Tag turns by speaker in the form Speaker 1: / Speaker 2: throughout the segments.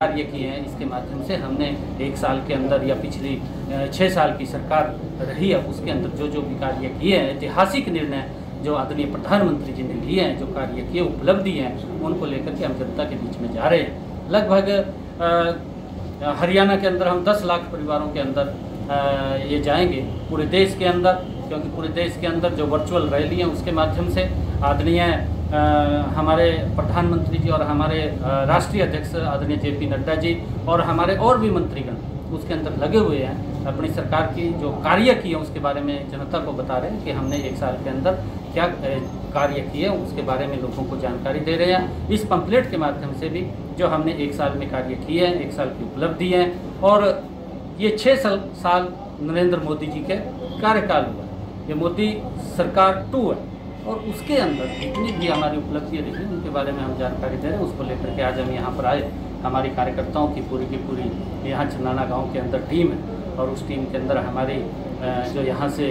Speaker 1: कार्य किए हैं। इसके माध्यम से हमने 1 साल के अंदर या पिछली 6 साल की सरकार रही है उसके अंदर जो जो भी कार्य किए हैं, ऐतिहासिक निर्णय जो आदरणीय प्रधानमंत्री जी ने लिए हैं, जो कार्य किए, उपलब्धि हैं, उनको लेकर के हम जनता के बीच में जा रहे हैं। लगभग हरियाणा के अंदर हम 10 लाख परिवारों के अंदर ये जाएंगे, पूरे देश के अंदर, क्योंकि पूरे देश के अंदर जो वर्चुअल रैली है उसके माध्यम से आदरणीय हमारे प्रधानमंत्री जी और हमारे राष्ट्रीय अध्यक्ष आदरणीय JP नड्डा जी और हमारे और भी मंत्रीगण उसके अंदर लगे हुए हैं। अपनी सरकार की जो कार्य किए उसके बारे में जनता को बता रहे हैं कि हमने 1 साल के अंदर क्या कार्य किए उसके बारे में लोगों को जानकारी दे रहे हैं। इस पंपलेट के माध्यम से भी जो हमने 1 साल में कार्य किए हैं, 1 साल की उपलब्धि है और ये 6 साल नरेंद्र मोदी जी के कार्यकाल हुआ। ये मोदी सरकार 2 है और उसके अंदर जितनी भी हमारी उपलब्धियाँ रही उनके बारे में हम जानकारी दे रहे हैं। उसको लेकर के आज हम यहाँ पर आए। हमारी कार्यकर्ताओं की पूरी यहाँ चंदाना गांव के अंदर टीम है और उस टीम के अंदर हमारी जो यहाँ से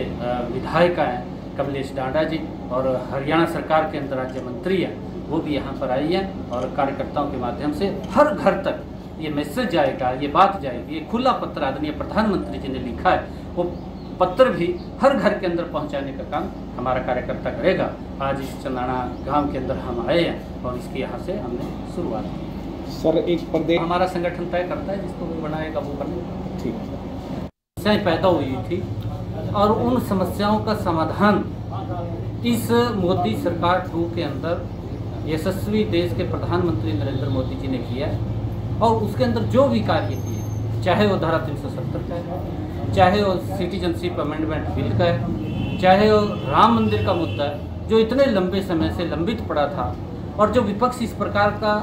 Speaker 1: विधायिका हैं कमलेश डांडा जी और हरियाणा सरकार के अंदर राज्य मंत्री हैं वो भी यहाँ पर आई है और कार्यकर्ताओं के माध्यम से हर घर तक ये मैसेज जाएगा, ये बात जाएगी। ये खुला पत्र आदरणीय प्रधानमंत्री जी ने लिखा है, वो पत्र भी हर घर के अंदर पहुंचाने का काम हमारा कार्यकर्ता करेगा। आज इस चंदाना गांव के अंदर हम आए हैं और इसकी यहाँ से हमने शुरुआत की।
Speaker 2: सर, एक प्रदेश
Speaker 1: हमारा संगठन तय करता है, जिसको वो बनाएगा वो बनेगा।
Speaker 2: ठीक है।
Speaker 1: समस्याएं पैदा हुई थी और उन समस्याओं का समाधान इस मोदी सरकार 2 के अंदर यशस्वी देश के प्रधानमंत्री नरेंद्र मोदी जी ने किया है और उसके अंदर जो भी कार्य किए, चाहे वो धारा 370 का है, चाहे वो सिटीजनशिप अमेंडमेंट बिल का है, चाहे वो राम मंदिर का मुद्दा है जो इतने लंबे समय से लंबित पड़ा था और जो विपक्ष इस प्रकार का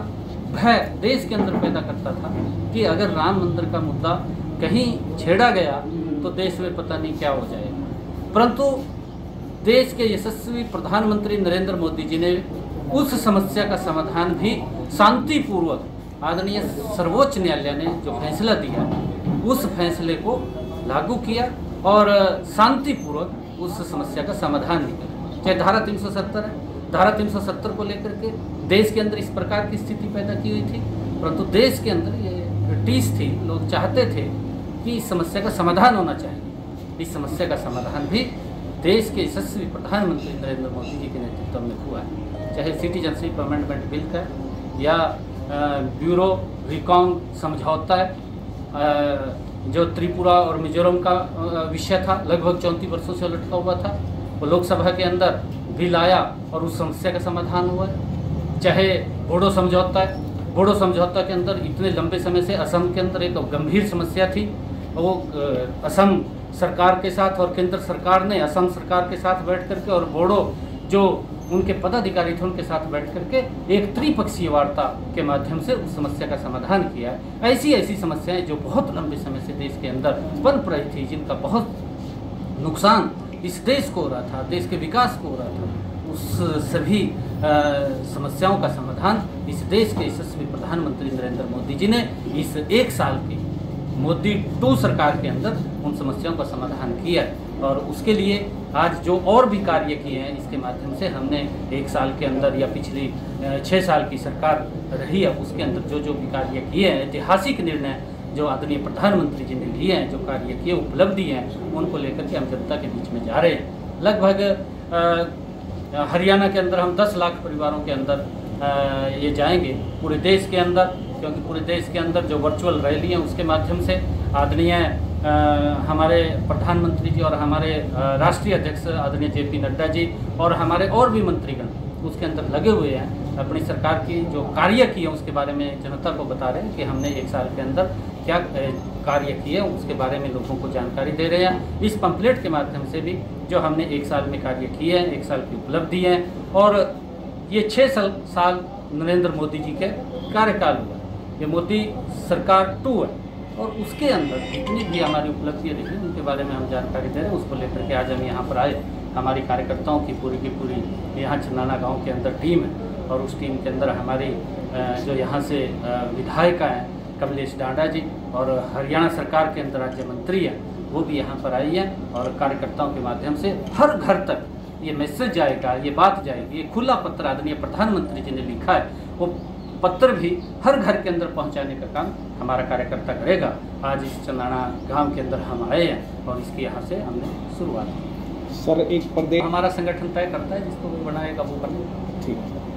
Speaker 1: भय देश के अंदर पैदा करता था कि अगर राम मंदिर का मुद्दा कहीं छेड़ा गया तो देश में पता नहीं क्या हो जाएगा। परंतु देश के यशस्वी प्रधानमंत्री नरेंद्र मोदी जी ने उस समस्या का समाधान भी शांतिपूर्वक आदरणीय सर्वोच्च न्यायालय ने जो फैसला दिया उस फैसले को लागू किया और शांतिपूर्वक उस समस्या का समाधान निकला। चाहे धारा 370 है, धारा 370 को लेकर के देश के अंदर इस प्रकार की स्थिति पैदा की हुई थी, परंतु देश के अंदर ये टीस थी, लोग चाहते थे कि इस समस्या का समाधान होना चाहिए। इस समस्या का समाधान भी देश के यशस्वी प्रधानमंत्री नरेंद्र मोदी जी के नेतृत्व में हुआ है। चाहे सिटीजनशिप अमेंडमेंट बिल का या ब्यूरो रिकॉन समझौता है जो त्रिपुरा और मिजोरम का विषय था, लगभग 34 वर्षों से लटका हुआ था, वो लोकसभा के अंदर बिल आया और उस समस्या का समाधान हुआ है। चाहे बोडो समझौता है, बोडो समझौता के अंदर इतने लंबे समय से असम के अंदर एक गंभीर समस्या थी, वो असम सरकार के साथ और केंद्र सरकार ने असम सरकार के साथ बैठ करके और बोडो जो उनके पदाधिकारी थे उनके साथ बैठ करके एक त्रिपक्षीय वार्ता के माध्यम से उस समस्या का समाधान किया है। ऐसी समस्याएं जो बहुत लंबे समय से देश के अंदर पनप रही थी, जिनका बहुत नुकसान इस देश को हो रहा था, देश के विकास को हो रहा था, उस सभी समस्याओं का समाधान इस देश के यशस्वी प्रधानमंत्री नरेंद्र मोदी जी ने इस 1 साल की मोदी 2 सरकार के अंदर उन समस्याओं का समाधान किया है और उसके लिए आज जो और भी कार्य किए हैं इसके माध्यम से हमने 1 साल के अंदर या पिछली 6 साल की सरकार रही है उसके अंदर जो जो भी कार्य किए हैं, ऐतिहासिक निर्णय जो आदरणीय प्रधानमंत्री जी ने लिए हैं, जो कार्य किए, उपलब्धि हैं, उनको लेकर के हम जनता के बीच में जा रहे हैं। लगभग हरियाणा के अंदर हम 10 लाख परिवारों के अंदर ये जाएंगे, पूरे देश के अंदर, क्योंकि पूरे देश के अंदर जो वर्चुअल रैली है उसके माध्यम से आदरणीय हमारे प्रधानमंत्री जी और हमारे राष्ट्रीय अध्यक्ष आदरणीय JP नड्डा जी और हमारे और भी मंत्रीगण उसके अंदर लगे हुए हैं। अपनी सरकार की जो कार्य किए उसके बारे में जनता को बता रहे हैं कि हमने 1 साल के अंदर क्या कार्य किए उसके बारे में लोगों को जानकारी दे रहे हैं। इस पंपलेट के माध्यम से भी जो हमने 1 साल में कार्य किए हैं, 1 साल की उपलब्धि है और ये 6 साल नरेंद्र मोदी जी के कार्यकाल हुआ। ये मोदी सरकार 2 है और उसके अंदर जितनी भी हमारी उपलब्धियाँ रही उनके बारे में हम जानकारी दे रहे हैं। उसको लेकर के आज हम यहाँ पर आए। हमारी कार्यकर्ताओं की पूरी यहाँ चंदाना गांव के अंदर टीम है और उस टीम के अंदर हमारी जो यहाँ से विधायिका हैं कमलेश डांडा जी और हरियाणा सरकार के अंदर राज्य मंत्री हैं वो भी यहाँ पर आई हैं और कार्यकर्ताओं के माध्यम से हर घर तक ये मैसेज जाएगा, ये बात जाएगी। ये खुला पत्र आदरणीय प्रधानमंत्री जी ने लिखा है, वो पत्र भी हर घर के अंदर पहुंचाने का काम हमारा कार्यकर्ता करेगा। आज इस चंदाना गांव के अंदर हम आए हैं और इसकी यहाँ से हमने शुरुआत की।
Speaker 2: सर एक प्रदेश
Speaker 1: हमारा संगठन तय करता है, जिसको भी बनाएगा वो बनेगा।
Speaker 2: ठीक है।